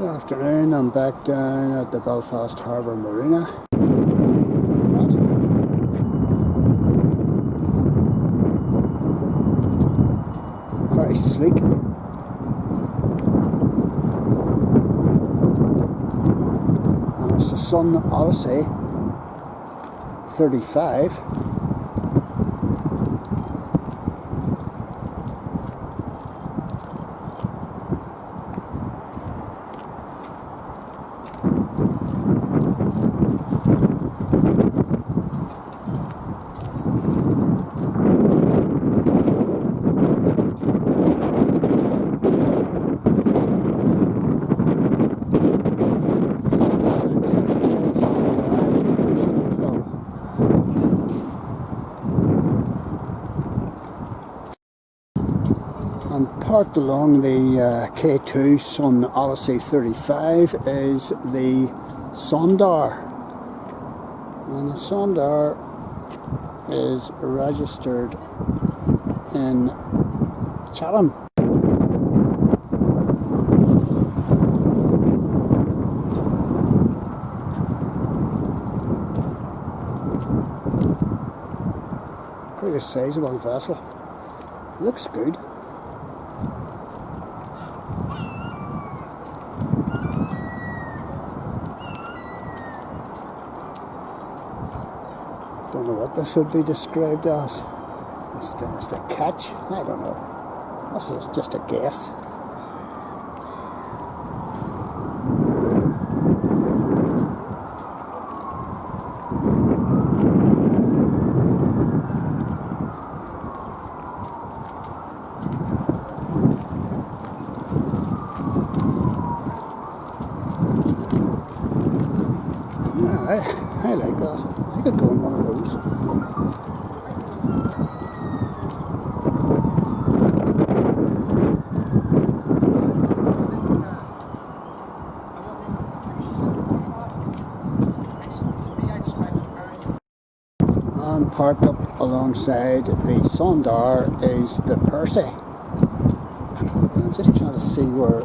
Good afternoon, I'm back down at the Belfast Harbour Marina. Yacht. Very sleek. And it's the Sonder Percy 35. And parked along the K2 Sonder Percy 35 is the Sonder. And the Sonder is registered in Chatham. Quite a sizable vessel. Looks good. Don't know what this would be described as. It's a catch? I don't know. This is just a guess. Yeah, I like that. I could go in one of those. And parked up alongside the Sonder is the Percy. I'm just trying to see where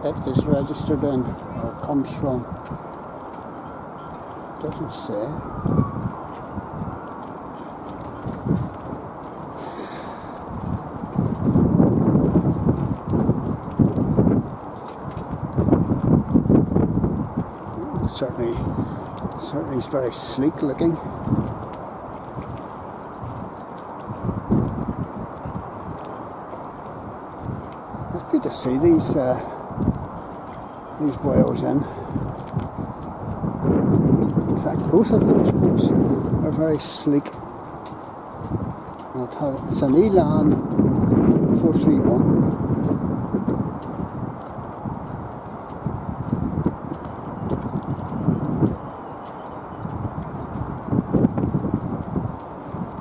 it is registered in or comes from. Doesn't say. Certainly it's very sleek looking. It's good to see these whales in. In fact, both of those boats are very sleek. It's an Elan 431.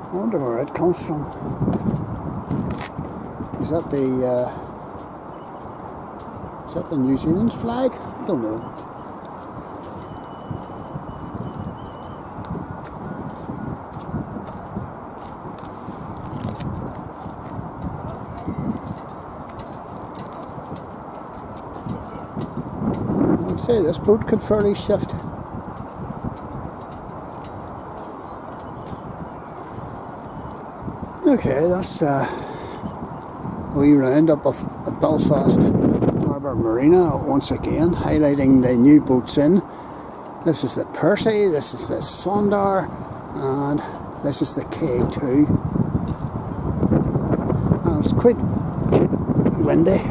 I wonder where it comes from. Is that the New Zealand flag? I don't know. I'd say this boat could fairly shift. Okay, that's a wee roundup of Belfast Harbour Marina once again, highlighting the new boats in. This is the Percy, this is the Sonder, and this is the K2. And it's quite windy.